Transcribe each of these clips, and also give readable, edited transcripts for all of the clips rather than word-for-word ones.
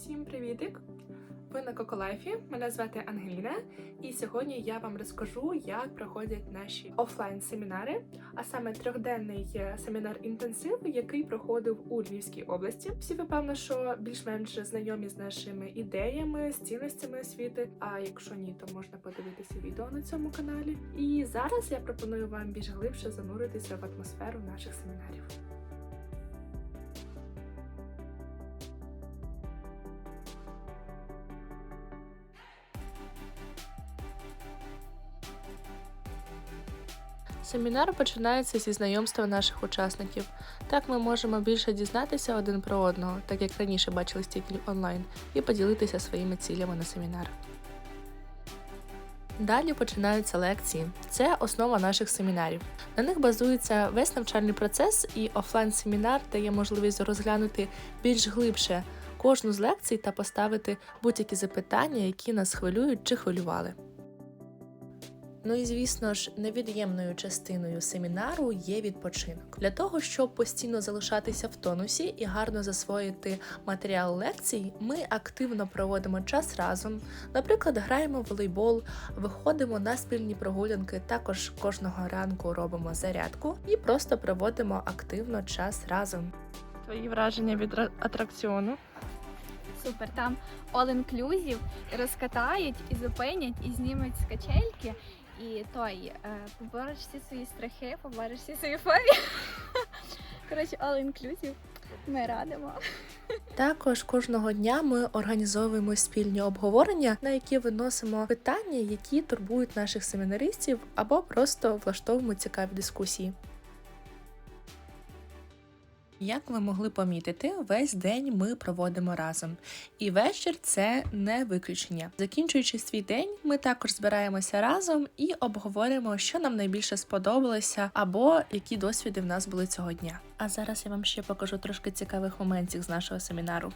Всім привітик! Ви на Коколайфі, мене звати Ангеліна, і сьогодні я вам розкажу, як проходять наші офлайн-семінари, а саме трьохденний семінар-інтенсив, який проходив у Львівській області. Всі ви, певно, що більш-менш знайомі з нашими ідеями, з цінностями освіти, а якщо ні, то можна подивитися відео на цьому каналі. І зараз я пропоную вам більш глибше зануритися в атмосферу наших семінарів. Семінар починається зі знайомства наших учасників. Так ми можемо більше дізнатися один про одного, так як раніше бачились тільки онлайн, і поділитися своїми цілями на семінар. Далі починаються лекції. Це основа наших семінарів. На них базується весь навчальний процес, і офлайн-семінар дає можливість розглянути більш глибше кожну з лекцій та поставити будь-які запитання, які нас хвилюють чи хвилювали. Ну і, звісно ж, невід'ємною частиною семінару є відпочинок. Для того, щоб постійно залишатися в тонусі і гарно засвоїти матеріал лекцій, ми активно проводимо час разом. Наприклад, граємо в волейбол, виходимо на спільні прогулянки, також кожного ранку робимо зарядку і просто проводимо активно час разом. Твої враження від атракціону? Супер, там all-inclusive, розкатають і зупинять, і знімуть з качельки. І побореш всі свої страхи, побореш всі свої фобії. Коротше, all-inclusive. Ми радимо. Також кожного дня ми організовуємо спільні обговорення, на які виносимо питання, які турбують наших семінаристів, або просто влаштовуємо цікаві дискусії. Як ви могли помітити, весь день ми проводимо разом. І вечір – це не виключення. Закінчуючи свій день, ми також збираємося разом і обговорюємо, що нам найбільше сподобалося, або які досвіди в нас були цього дня. А зараз я вам ще покажу трошки цікавих моментів з нашого семінару.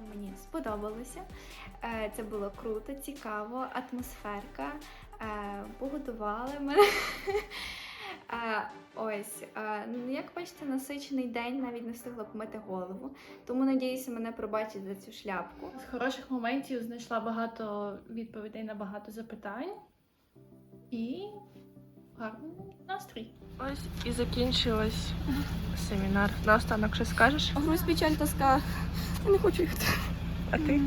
Мені сподобалося. Це було круто, цікаво, атмосферка. Погодували мене. Як бачите, насичений день, навіть не встигла помити голову. Тому, надіюся, мене пробачать за цю шляпку. З хороших моментів знайшла багато відповідей на багато запитань. І гарний настрій. Ось і закінчилось семінар. Наостанок що скажеш? Грусть, печаль, тоска. Я не хочу їхати. А ти?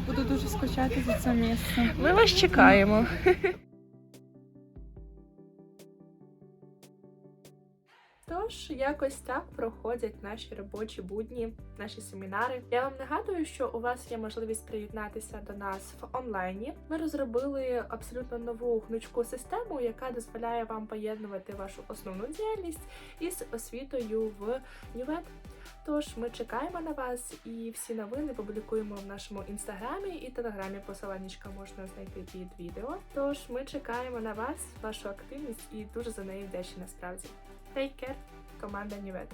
Буду дуже скучати за це місце. Ми вас чекаємо. Тож, якось так проходять наші робочі будні, наші семінари. Я вам нагадую, що у вас є можливість приєднатися до нас в онлайні. Ми розробили абсолютно нову гнучку систему, яка дозволяє вам поєднувати вашу основну діяльність із освітою в НЮВЕД. Тож ми чекаємо на вас, і всі новини публікуємо в нашому інстаграмі і телеграмі. Посиланнячка можна знайти під відео. Тож ми чекаємо на вас, вашу активність, і дуже за неї вдячні насправді. Take care, команда НЮВЕД.